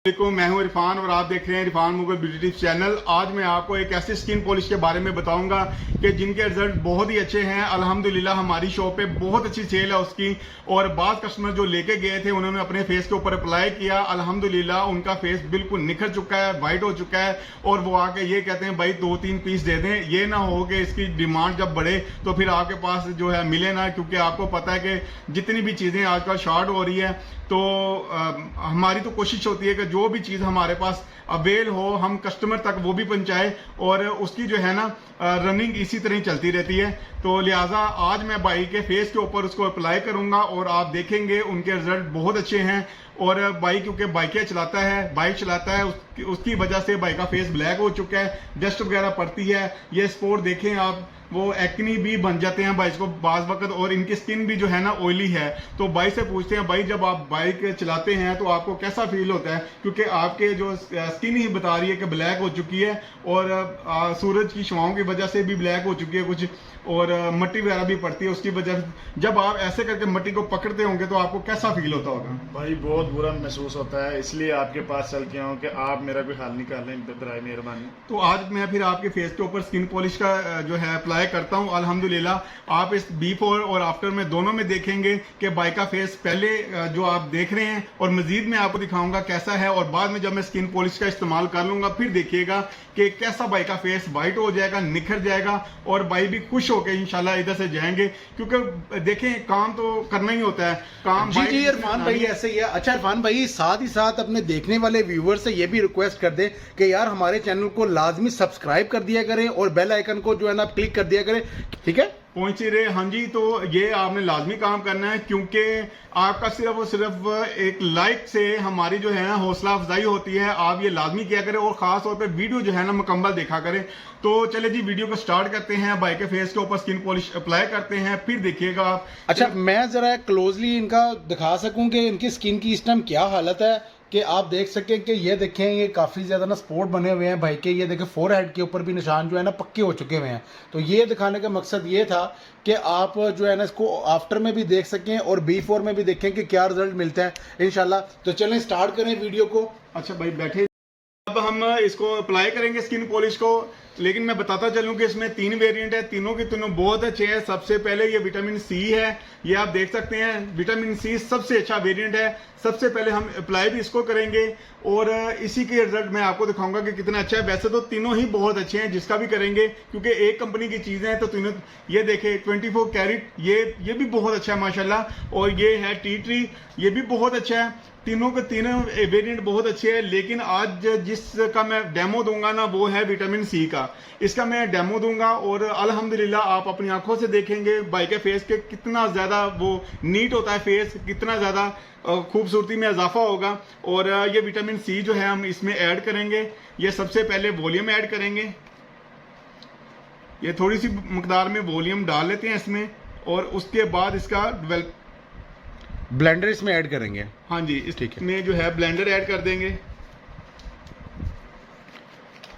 देखो, मैं हूं इरफान और आप देख रहे हैं Irfan Mughal beauty tips channel. आज मैं आपको एक ऐसे स्किन पॉलिश के बारे में बताऊंगा कि जिनके रिजल्ट बहुत ही अच्छे हैं। अल्हम्दुलिल्लाह हमारी शॉप पे बहुत अच्छी सेल है उसकी, और बाज़ कस्टमर जो लेके गए थे उन्होंने अपने फेस के ऊपर अप्लाई किया। अल्हम्दुलिल्लाह उनका फेस बिल्कुल निखर चुका है, वाइट हो चुका है, और वो आके ये कहते हैं भाई 2-3 पीस दे दें। ये ना हो कि इसकी डिमांड जब बढ़े तो फिर आपके पास जो है मिले ना, क्योंकि आपको पता है कि जितनी भी चीज़ें आजकल शॉर्ट हो रही है, तो हमारी तो कोशिश होती है कि जो भी चीज़ हमारे पास अवेल हो हम कस्टमर तक वो भी पहुंचाए, और उसकी जो है ना रनिंग इसी तरह ही चलती रहती है। तो लिहाजा आज मैं भाई के फेस के ऊपर उसको अप्लाई करूंगा और आप देखेंगे उनके रिजल्ट बहुत अच्छे हैं। और भाई क्योंकि बाइकें चलाता है, बाइक चलाता है, उसकी वजह से भाई का फेस ब्लैक हो चुका है, डस्ट वगैरह पड़ती है। ये स्पॉट देखें आप, वो एक्नी भी बन जाते हैं भाई को बाज वक्त, और इनकी स्किन भी जो है ना ऑयली है। तो भाई से पूछते हैं, भाई जब आप बाइक चलाते हैं तो आपको कैसा फील होता है? क्योंकि आपके जो स्किन ही बता रही है कि ब्लैक हो चुकी है, और सूरज की छांव की वजह से भी ब्लैक हो चुकी है कुछ, और मट्टी वगैरह भी पड़ती है उसकी वजह से। जब आप ऐसे करके मट्टी को पकड़ते होंगे तो आपको कैसा फील होता होगा? भाई बहुत बुरा महसूस होता है, इसलिए आपके पास चल के आऊँ कि आप मेरा कोई हाल निकालें, बराए मेहरबानी। तो आज मैं फिर आपके फेस के ऊपर स्किन पॉलिश का जो है अप्लाई करता हूं। अल्हम्दुलिल्लाह आप इस बिफोर और आफ्टर में दोनों में देखेंगे कि बाई का फेस पहले जो आप देख रहे हैं, और मजीद मैं आपको दिखाऊंगा कैसा है, और बाद में जब मैं स्किन पॉलिश का इस्तेमाल कर लूंगा फिर देखिएगा कि कैसा बाई का फेस वाइट हो जाएगा, निखर जाएगा, और बाई भी खुश होकर इंशाल्लाह इधर से जाएंगे। क्योंकि देखें, काम तो करना ही होता है, काम जी जी इरफान भाई ऐसे ही है। अच्छा इरफान भाई, साथ ही साथ अपने देखने वाले व्यूवर्स से ये भी रिक्वेस्ट कर दें कि यार हमारे चैनल को लाजमी सब्सक्राइब कर दिया करें और बेल आइकन को जो है ना क्लिक कर दिया करें, ठीक है? पहुंच ही रहे। हाँ जी, तो ये आपने लाजमी काम करना है, क्योंकि आपका सिर्फ और सिर्फ एक लाइक से हमारी जो है ना हौसला अफजाई होती है। आप ये लाजमी किया करें, और खास तौर पे वीडियो जो है ना मुकम्मल देखा करें। तो चले जी वीडियो को स्टार्ट करते हैं। भाई के फेस के ऊपर स्किन पॉलिश अप्लाई करते हैं, फिर देखिएगा आप। अच्छा मैं जरा क्लोजली इनका दिखा सकूं कि इनकी स्किन की इस टाइम क्या हालत है, कि आप देख सकें कि ये देखें, ये काफ़ी ज़्यादा ना स्पॉट बने हुए हैं भाई के। ये देखें फोरहेड के ऊपर भी निशान जो है ना पक्के हो चुके हुए हैं। तो ये दिखाने का मकसद ये था कि आप जो है ना इसको आफ्टर में भी देख सकें और बिफोर में भी देखें कि क्या रिजल्ट मिलता है इंशाल्लाह। तो चलें स्टार्ट करें वीडियो को। अच्छा भाई बैठे, अब हम इसको अप्लाई करेंगे स्किन पॉलिश को। लेकिन मैं बताता चलूं कि इसमें 3 वेरिएंट है, तीनों के तीनों बहुत अच्छे हैं। सबसे पहले ये विटामिन सी है, ये आप देख सकते हैं, विटामिन सी सबसे अच्छा वेरिएंट है। सबसे पहले हम अप्लाई भी इसको करेंगे, और इसी के रिजल्ट मैं आपको दिखाऊंगा कि कितना अच्छा है। वैसे तो तीनों ही बहुत अच्छे हैं जिसका भी करेंगे, क्योंकि एक कंपनी की चीजें हैं तो तीनों। ये देखें 24 कैरेट, ये भी बहुत अच्छा है माशाल्लाह, और ये है टी ट्री, ये भी बहुत अच्छा है। तीनों के तीनों वेरिएंट बहुत अच्छे हैं। लेकिन आज जिसका मैं डेमो दूंगा ना, वो है विटामिन सी का। इसका मैं डेमो दूंगा, और अल्हम्दुलिल्लाह आप अपनी आंखों से देखेंगे भाई के फेस के कितना ज्यादा वो नीट होता है फेस, कितना ज्यादा खूबसूरती में इजाफा होगा। और ये विटामिन सी जो है हम इसमें ऐड करेंगे। ये सबसे पहले वॉल्यूम ऐड करेंगे, ये थोड़ी सी मकदार में वॉल्यूम डाल लेते हैं इसमें, और उसके बाद इसका ब्लेंडर इसमें ऐड करेंगे। हाँ जी, इसमें जो है ब्लेंडर ऐड कर देंगे।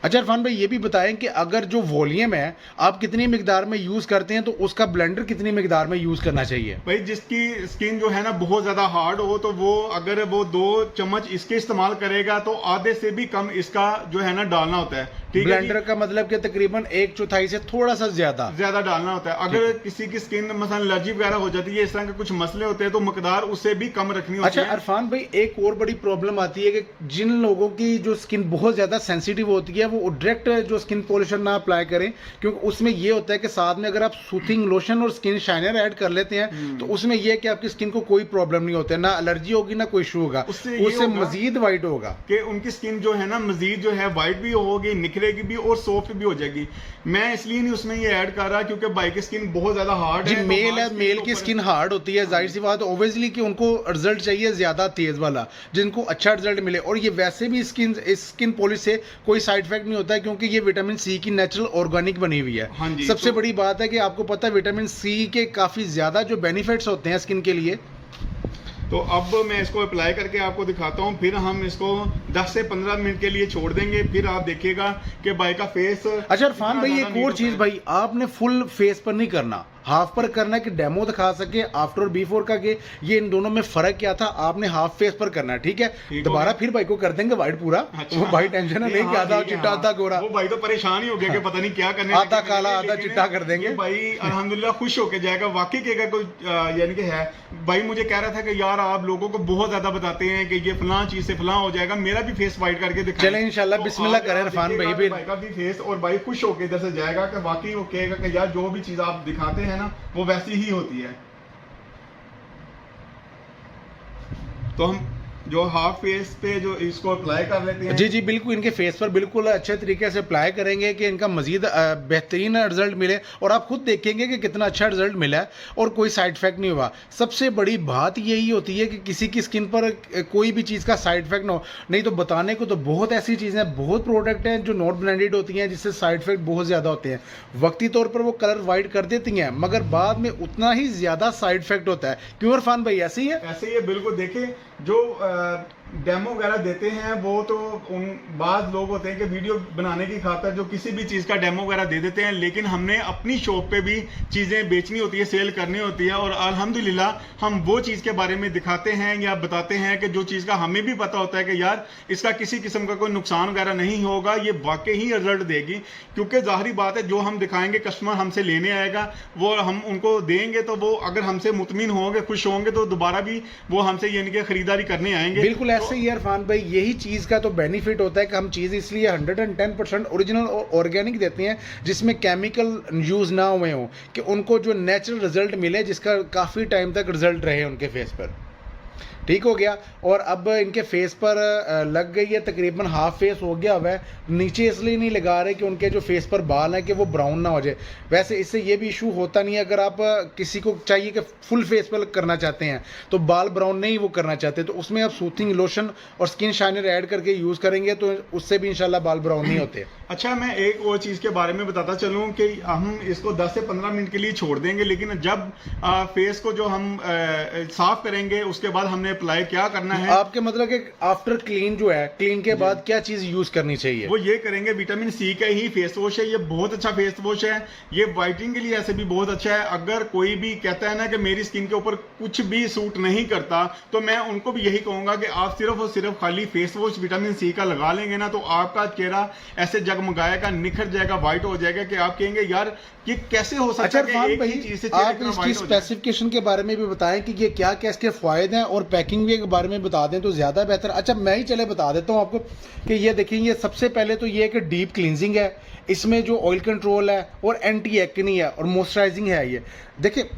अच्छा इरफान भाई ये भी बताएं कि अगर जो वॉल्यूम है आप कितनी मिकदार में यूज करते हैं, तो उसका ब्लेंडर कितनी मिकदार में यूज करना चाहिए? भाई जिसकी स्किन जो है ना बहुत ज्यादा हार्ड हो, तो वो अगर वो 2 चम्मच इसके इस्तेमाल करेगा तो आधे से भी कम इसका जो है ना डालना होता है। ठीक है, ब्लेंडर का मतलब कि तकरीबन 1/4 से थोड़ा सा ज्यादा डालना होता है। अगर किसी की स्किन मसलन एलर्जी वगैरह हो जाती है, इस तरह के कुछ मसले होते हैं, तो मकदार उससे भी कम रखनी होती है। अच्छा इरफान भाई एक और बड़ी प्रॉब्लम आती है कि जिन लोगों की जो स्किन बहुत ज्यादा सेंसिटिव होती है, वो डायरेक्ट जो स्किन पॉलिशर ना अप्लाई करें, क्योंकि उसमें ये होता है कि साथ में अगर आप सूथिंग लोशन और स्किन शाइनर ऐड कर लेते हैं तो उसमें यह है कि आपकी स्किन को कोई प्रॉब्लम नहीं होता है, ना एलर्जी होगी ना कोई इशू होगा, उससे मजीद वाइट होगा कि उनकी स्किन जो है ना मजीद जो है वाइट भी होगी, निखरेगी भी, और सॉफ्ट भी हो जाएगी। मैं इसलिए नहीं उसमें ये ऐड कर रहा क्योंकि बाई की स्किन बहुत ज्यादा हार्ड है। मेल है, मेल की स्किन हार्ड होती है, जाहिर सी बात ऑब्वियसली कि उनको रिजल्ट चाहिए ज्यादा तेज वाला, जिनको अच्छा रिजल्ट मिले। और ये वैसे भी स्किन पॉलिश से कोई साइड इफेक्ट नहीं होता है, क्योंकि ये विटामिन सी की नेचुरल ऑर्गेनिक बनी हुई है। हाँ जी, सबसे बड़ी बात है कि आपको पता है विटामिन सी के काफी ज्यादा जो बेनिफिट्स होते हैं स्किन के लिए। तो अब मैं इसको अप्लाई करके आपको दिखाता हूँ, फिर हम इसको 10 से 15 मिनट के लिए छोड़ देंगे, फिर आप देखिएगा कि भाई का फेस। अच्छा इरफान भाई एक और चीज भाई, आपने फुल फेस पर नहीं करना, हाफ पर करना है कि डेमो दिखा सके आफ्टर और बिफोर का, कि ये इन दोनों में फर्क क्या था, आपने हाफ फेस पर करना है। ठीक है, ठीक दोबारा हो फिर भाई को कर देंगे वाइट पूरा। अच्छा। वो भाई टेंशन है नहीं कि आधा ठीक है, चिट्टा आधा गोरा, वो भाई तो परेशान ही हो गया कि पता नहीं क्या करने आधा लगे, काला आधा लेकिन चिट्टा कर देंगे। ये भाई अल्हम्दुलिल्लाह खुश होके जाएगा वाकई के अगर कोई यानी कि है। भाई मुझे कह रहा था कि यार आप लोगों को बहुत ज्यादा बताते हैं कि ये फलां चीज से फलां हो जाएगा, मेरा भी फेस वाइट करके दिखाएं। चलें इंशाल्लाह, तो बिस्मिल्लाह आज करें आप इरफान देखिएगा भाई भी। भाई का भी फेस, और भाई खुश होके इधर से जाएगा कि वाकई वो कहेगा कि यार जो भी चीज आप दिखाते हैं ना वो वैसी ही होती है। तो हम जो हाफ फेस पे जो इसको अप्लाई कर लेते हैं। जी जी बिल्कुल, इनके फेस पर बिल्कुल अच्छे तरीके से अप्लाई करेंगे कि इनका मजीद बेहतरीन रिजल्ट मिले, और आप खुद देखेंगे कि कितना अच्छा रिजल्ट मिला है और कोई साइड इफेक्ट नहीं हुआ। सबसे बड़ी बात यही होती है कि किसी की स्किन पर कोई भी चीज़ का साइड इफेक्ट ना हो। नहीं तो बताने को तो बहुत ऐसी चीज़ें, बहुत प्रोडक्ट हैं जो नॉट ब्रांडेड होती हैं जिससे साइड इफेक्ट बहुत ज़्यादा होते हैं। वक्ती तौर पर वो कलर वाइट कर देती हैं मगर बाद में उतना ही ज़्यादा साइड इफेक्ट होता है। क्यों इरफान भाई, ऐसे ही है? ऐसे ही है बिल्कुल। देखें जो डेमो वगैरह देते हैं वो तो उन बाद लोग होते हैं कि वीडियो बनाने की खातिर जो किसी भी चीज़ का डेमो वगैरह दे देते हैं, लेकिन हमने अपनी शॉप पे भी चीज़ें बेचनी होती है, सेल करनी होती है, और अल्हम्दुलिल्लाह हम वो चीज़ के बारे में दिखाते हैं या बताते हैं कि जो चीज़ का हमें भी पता होता है कि यार इसका किसी किस्म का कोई नुकसान वगैरह नहीं होगा, ये वाकई ही रिजल्ट देगी। क्योंकि जाहिर बात है जो हम दिखाएंगे कस्टमर हमसे लेने आएगा, वो हम उनको देंगे तो वो अगर हमसे मुतमिन होंगे, खुश होंगे तो दोबारा भी वो हमसे यानी कि खरीदारी करने आएंगे। बिल्कुल ऐसे ही है इरफान भाई, यही चीज़ का तो बेनिफिट होता है कि हम चीज़ इसलिए 110% ओरिजिनल और ऑर्गेनिक देते हैं जिसमें केमिकल यूज़ ना हुए हों, कि उनको जो नेचुरल रिजल्ट मिले, जिसका काफ़ी टाइम तक रिजल्ट रहे उनके फेस पर। ठीक हो गया। और अब इनके फेस पर लग गई है, तकरीबन हाफ फेस हो गया हुआ है। नीचे इसलिए नहीं लगा रहे कि उनके जो फेस पर बाल हैं कि वो ब्राउन ना हो जाए। वैसे इससे ये भी इशू होता नहीं है, अगर आप किसी को चाहिए कि फुल फेस पर करना चाहते हैं तो बाल ब्राउन नहीं वो करना चाहते, तो उसमें आप सूथिंग लोशन और स्किन शाइनर ऐड करके यूज़ करेंगे तो उससे भी इंशाल्लाह बाल ब्राउन नहीं होते। अच्छा, मैं एक और चीज़ के बारे में बताता चलूँ कि हम इसको 10 से 15 मिनट के लिए छोड़ देंगे, लेकिन जब फेस को जो हम साफ करेंगे उसके बाद हमने अप्लाई क्या करना है। आपके मतलब कि आफ्टर क्लीन जो है, क्लीन के बाद क्या चीज़ यूज़ करनी चाहिए? वो ये करेंगे, विटामिन सी का ही फेस वॉश है, ये बहुत अच्छा फेस वॉश है, ये वाइटनिंग के लिए ऐसे भी बहुत अच्छा है। अगर कोई भी कहता है ना कि मेरी स्किन के ऊपर कुछ भी सूट नहीं करता, तो मैं उनको भी यही कहूंगा कि आप सिर्फ और सिर्फ खाली फेस वॉश विटामिन सी का लगा लेंगे ना, तो आपका चेहरा ऐसे जगमगाएगा, निखर जाएगा, व्हाइट हो जाएगा कि आप कहेंगे यार ये कैसे हो सकता है कि एक ही चीज से चेहरा आप इतना इसकी white हो जाए। स्पेसिफिकेशन के बारे में भी बताएं कि ये क्या क्या इसके फायदे हैं, और पैकिंग भी के बारे में बता दें तो ज़्यादा बेहतर। अच्छा मैं ही चले बता देता हूँ आपको कि ये देखिए, ये सबसे पहले तो ये है कि डीप क्लींजिंग है, इसमें जो ऑयल कंट्रोल है और एंटी एक्नी है और मॉइस्चराइजिंग है। ये देखिए,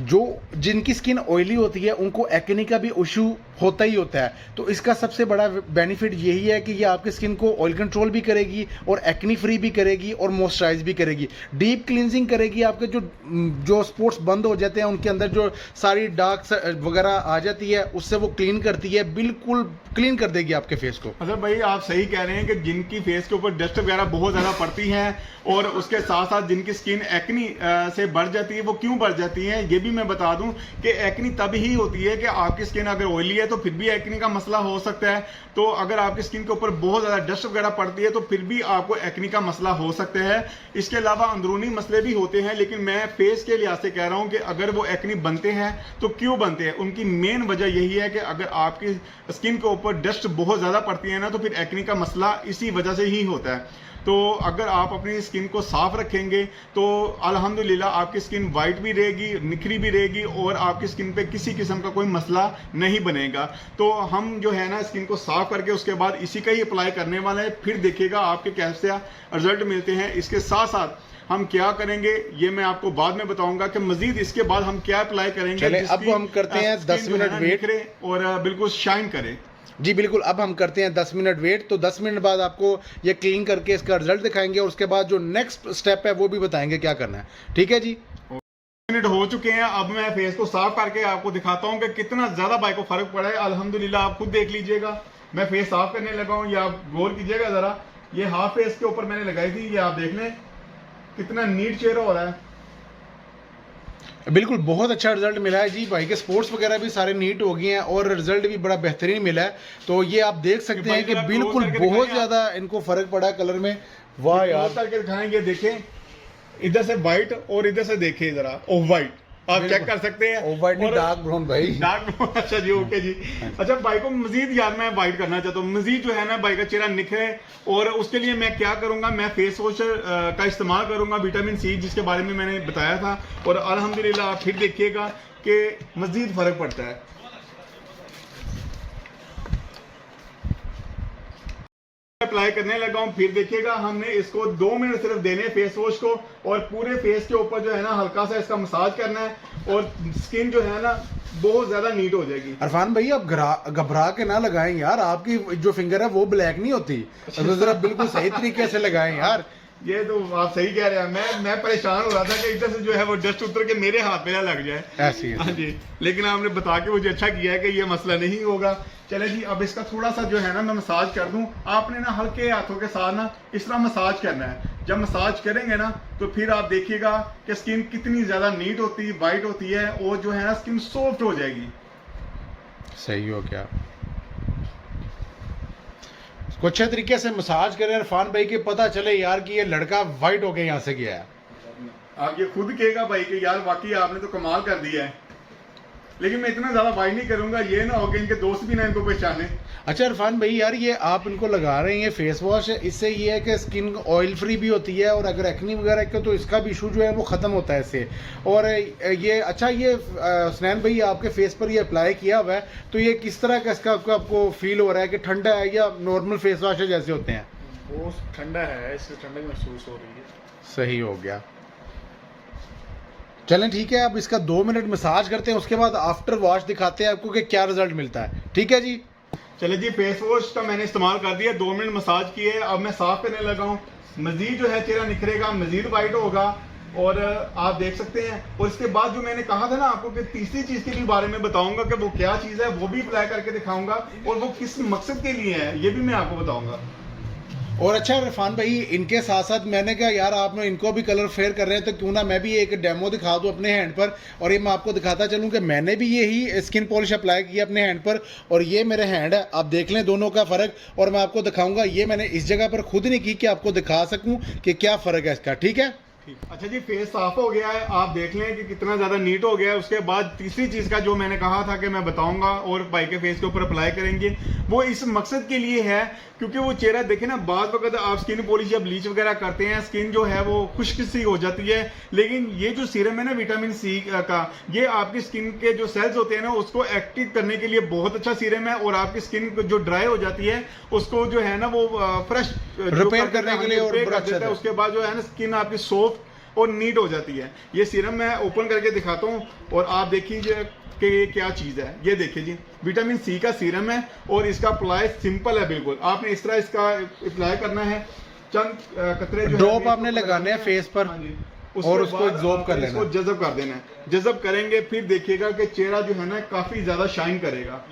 जो जिनकी स्किन ऑयली होती है उनको एक्ने का भी इशू होता ही होता है, तो इसका सबसे बड़ा बेनिफिट यही है कि ये आपकी स्किन को ऑयल कंट्रोल भी करेगी और एक्ने फ्री भी करेगी और मॉइस्चराइज भी करेगी। डीप क्लींजिंग करेगी, आपके जो स्पॉट्स बंद हो जाते हैं उनके अंदर जो सारी डार्क वगैरह आ जाती है उससे वो क्लीन करती है, बिल्कुल क्लीन कर देगी आपके फेस को। मतलब भाई आप सही कह रहे हैं कि जिनकी फेस के ऊपर डस्ट वगैरह बहुत ज़्यादा पड़ती है और उसके साथ साथ जिनकी स्किन एक्नी से बढ़ जाती है, वो क्यों बढ़ जाती है ये भी मैं बता दूं कि एक्नी तब ही होती है कि आपकी स्किन अगर ऑयली है तो फिर भी एक्नी का मसला हो सकता है, तो अगर आपकी स्किन के ऊपर बहुत ज़्यादा डस्ट वगैरह पड़ती है तो फिर भी आपको एक्नी का मसला हो सकता है। इसके अलावा अंदरूनी मसले भी होते हैं, लेकिन मैं फेस के लिहाज से कह रहा हूँ कि अगर वो एक्नी बनते हैं तो क्यों बनते हैं, उनकी मेन वजह यही है कि अगर आपकी स्किन के ऊपर डस्ट बहुत ज़्यादा पड़ती है ना तो फिर एक्नी का मसला इसी वजह से ही होता है। तो अगर आप अपनी स्किन को साफ रखेंगे तो अल्हम्दुलिल्लाह आपकी स्किन वाइट भी रहेगी, निखरी भी रहेगी और आपकी स्किन पे किसी किस्म का कोई मसला नहीं बनेगा। तो हम जो है ना स्किन को साफ करके उसके बाद इसी का ही अप्लाई करने वाले हैं, फिर देखिएगा आपके कैसे रिजल्ट मिलते हैं। इसके साथ साथ हम क्या करेंगे ये मैं आपको बाद में बताऊंगा कि मजीद इसके बाद हम क्या अप्लाई करेंगे। चले अब हम करते हैं 10 मिनट वेट और बिल्कुल शाइन करे। जी बिल्कुल, अब हम करते हैं 10 मिनट वेट। तो 10 मिनट बाद आपको ये क्लीन करके इसका रिजल्ट दिखाएंगे और उसके बाद जो नेक्स्ट स्टेप है वो भी बताएंगे क्या करना है। ठीक है जी, मिनट हो चुके हैं। अब मैं फेस को साफ करके आपको दिखाता हूं कि कितना ज्यादा भाई को फर्क पड़ा है। अल्हम्दुलिल्लाह आप खुद देख लीजिएगा, मैं फेस साफ करने लगा हूं, ये आप गौर कीजिएगा जरा, ये हाफ फेस के ऊपर मैंने लगाई थी, ये आप देख लें कितना नीट चेहरा हो रहा है। बिल्कुल बहुत अच्छा रिजल्ट मिला है जी। भाई के स्पोर्ट्स वगैरह भी सारे नीट हो गए हैं और रिजल्ट भी बड़ा बेहतरीन मिला है। तो ये आप देख सकते हैं कि बिल्कुल बहुत ज़्यादा इनको फ़र्क पड़ा है कलर में। वाह यार, करके दिखाएंगे, देखें इधर से व्हाइट और इधर से देखिए जरा ऑफ व्हाइट, आप चेक कर सकते हैं। ऑफ व्हाइट नहीं, डार्क ब्राउन भाई, डार्क ब्राउन। अच्छा जी, ओके जी। अच्छा भाई को मजीद यार मैं वाइट करना चाहता हूँ, मजीद जो है ना भाई का चेहरा निखरे, और उसके लिए मैं क्या करूंगा, मैं फेस वॉश का इस्तेमाल करूंगा, विटामिन सी, जिसके बारे में मैंने बताया था, और अल्हम्दुलिल्लाह आप फिर देखिएगा कि मजीद फर्क पड़ता है। अप्लाई करने लगा हूं, फिर देखिएगा हमने इसको 2 मिनट सिर्फ देने फेस वॉश को, और पूरे फेस के ऊपर जो है ना हल्का सा इसका मसाज करना है, और स्किन जो है ना बहुत ज्यादा नीट हो जाएगी। अरफान भाई आप घबरा के ना लगाएं यार, आपकी जो फिंगर है वो ब्लैक नहीं होती, तो जरा बिल्कुल सही तरीके से लगाएं यार। ये तो आप सही कह रहे हैं, मैं परेशान हो रहा था कि इधर से जो है वो डस्ट उतर के मेरे हाथ में ना लग जाए। ऐसी है। हाँ जी, लेकिन आपने बता के मुझे अच्छा किया है कि ये मसला नहीं होगा। चले जी, अब इसका थोड़ा सा जो है ना मैं मसाज कर दूं। आपने ना हल्के हाथों के साथ ना इस तरह मसाज करना है। जब मसाज करेंगे ना तो फिर आप देखिएगा कि स्किन कितनी ज्यादा नीट होती है, वाइट होती है, और जो है ना स्किन सॉफ्ट हो जाएगी। सही हो गया, इसको अच्छे तरीके से मसाज करें इरफान भाई के, पता चले यार कि ये लड़का वाइट होके यहाँ से गया है। आप ये खुद कहेगा भाई कि यार वाकई आपने तो कमाल कर दिया है, लेकिन मैं इतना ज्यादा वाइट नहीं करूंगा, ये ना हो कि इनके दोस्त भी ना इनको पहचाने। अच्छा इरफान भाई यार, ये आप इनको लगा रहे हैं ये फेस वॉश, इससे ये है कि स्किन ऑयल फ्री भी होती है, और अगर एक्नी वगैरह के तो इसका भी इशू जो है वो ख़त्म होता है इससे। और ये अच्छा, ये हुसनैन भाई आपके फेस पर ये अप्लाई किया हुआ है, तो ये किस तरह का इसका आपको फील हो रहा है कि ठंडा है या नॉर्मल फेस वॉश जैसे होते हैं? वो ठंडा है, इससे ठंडक महसूस हो रही है। सही हो गया, चलें ठीक है, अब इसका 2 मिनट मसाज करते हैं, उसके बाद आफ्टर वॉश दिखाते हैं आपको कि क्या रिजल्ट मिलता है। ठीक है जी, चले जी, फेस वॉश का मैंने इस्तेमाल कर दिया, 2 मिनट मसाज किए, अब मैं साफ करने लगा हूँ। मजीद जो है चेहरा निखरेगा, मजीद वाइट होगा, और आप देख सकते हैं। और इसके बाद जो मैंने कहा था ना आपको कि तीसरी चीज के भी बारे में बताऊंगा कि वो क्या चीज है, वो भी अप्लाई करके दिखाऊंगा, और वो किस मकसद के लिए है ये भी मैं आपको बताऊंगा। और अच्छा इरफान भाई, इनके साथ साथ मैंने कहा यार आपने इनको भी कलर फेयर कर रहे हैं, तो क्यों ना मैं भी एक डेमो दिखा दूं अपने हैंड पर, और ये मैं आपको दिखाता चलूं कि मैंने भी यही स्किन पॉलिश अप्लाई किया अपने हैंड पर, और ये मेरे हैंड है, आप देख लें दोनों का फ़र्क, और मैं आपको दिखाऊंगा। ये मैंने इस जगह पर खुद नहीं की कि आपको दिखा सकूँ कि क्या फ़र्क है इसका। ठीक है, अच्छा जी, फेस साफ हो गया है, आप देख लें कि कितना ज्यादा नीट हो गया है। उसके बाद तीसरी चीज का जो मैंने कहा था कि मैं बताऊंगा और भाई के फेस के ऊपर अप्लाई करेंगे, वो इस मकसद के लिए है क्योंकि वो चेहरा देखे ना, बाद वक्त आप स्किन पॉलिश या ब्लीच वगैरह करते हैं, स्किन जो है वो खुश्क सी हो जाती है, लेकिन ये जो सीरम है ना विटामिन सी का, ये आपकी स्किन के जो सेल्स होते हैं ना उसको एक्टिव करने के लिए बहुत अच्छा सीरम है, और आपकी स्किन जो ड्राई हो जाती है उसको जो है ना वो फ्रेश रिपेयर करने के लिए और कर देता है। उसके बाद जो है ना स्किन आपकी सॉफ्ट और नीट हो जाती है। ये सीरम मैं ओपन करके दिखाता हूँ और आप देखिए कि ये क्या चीज़ है। ये देखिए जी, विटामिन सी का सीरम है और इसका अप्लाई सिंपल है बिल्कुल। आपने इस तरह इसका अप्लाई करना है, चंद कतरे जो ड्रॉप आपने लगाने हैं फेस पर, और उसको एब्जॉर्ब कर लेना, इसको जज़ब कर देना है। जज़ब करेंगे फिर देखिएगा कि चेहरा जो है ना काफ़ी ज़्यादा शाइन करेगा।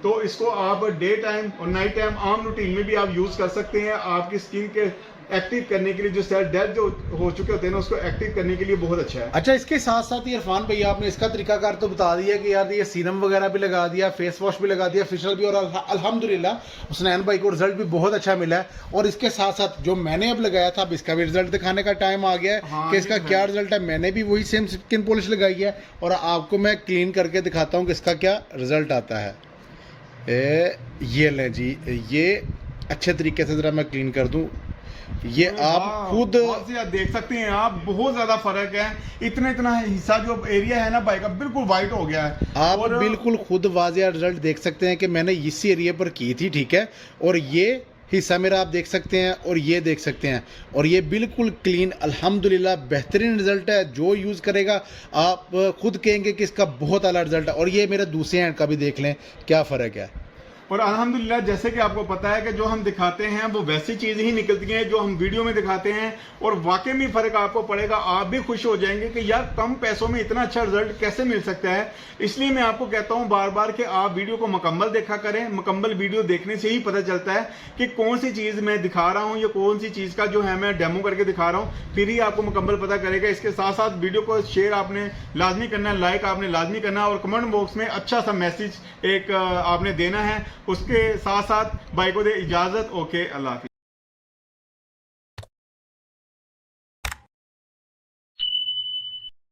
तो इसको आप डे टाइम और नाइट टाइम आम रूटीन में भी आप यूज़ कर सकते हैं। आपकी स्किन के एक्टिव करने के लिए, जो सेल डेड जो हो चुके होते हैं ना उसको एक्टिव करने के लिए बहुत अच्छा है। अच्छा, इसके साथ साथ ही इरफान भैया आपने इसका तरीकाकार तो बता दिया कि यार ये सीरम वगैरह भी लगा दिया, फेस वॉश भी लगा दिया, फेशियल भी, और अल्हम्दुलिल्लाह हुसनैन भाई को रिजल्ट भी बहुत अच्छा मिला है। और इसके साथ साथ जो मैंने अब लगाया था, अब इसका भी रिजल्ट दिखाने का टाइम आ गया है। हाँ, कि इसका क्या रिजल्ट है। मैंने भी वही सेम स्किन पॉलिश लगाई है और आपको मैं क्लीन करके दिखाता हूँ कि इसका क्या रिजल्ट आता है। ये लें जी, ये अच्छे तरीके से ज़रा मैं क्लीन कर दूँ। ये आप खुद देख सकते हैं, आप बहुत ज्यादा फर्क है। इतना हिस्सा जो एरिया है ना भाई का बिल्कुल वाइट हो गया है। आप और बिल्कुल खुद वाज़ेह रिजल्ट देख सकते हैं कि मैंने इसी एरिया पर की थी, ठीक है। और ये हिस्सा मेरा आप देख सकते हैं और ये देख सकते हैं, और ये बिल्कुल क्लीन, अल्हम्दुलिल्लाह बेहतरीन रिजल्ट है। जो यूज़ करेगा आप खुद कहेंगे कि इसका बहुत आला रिजल्ट है। और ये मेरे दूसरे हैंड का भी देख लें क्या फ़र्क है। और अल्हम्दुलिल्लाह जैसे कि आपको पता है कि जो हम दिखाते हैं वो वैसी चीज़ ही निकलती हैं जो हम वीडियो में दिखाते हैं, और वाकई में फ़र्क आपको पड़ेगा। आप भी खुश हो जाएंगे कि यार कम पैसों में इतना अच्छा रिजल्ट कैसे मिल सकता है। इसलिए मैं आपको कहता हूं बार बार कि आप वीडियो को मुकम्मल देखा करें। मुकम्मल वीडियो देखने से ही पता चलता है कि कौन सी चीज़ मैं दिखा रहा हूँ या कौन सी चीज़ का जो है मैं डेमो करके दिखा रहा हूँ, फिर ही आपको मुकम्मल पता करेगा। इसके साथ साथ वीडियो को शेयर आपने लाजमी करना है, लाइक आपने लाजमी करना है, और कमेंट बॉक्स में अच्छा सा मैसेज एक आपने देना है। उसके साथ साथ भाई को दे इजाज़त। ओके, अल्लाह हाफिज़।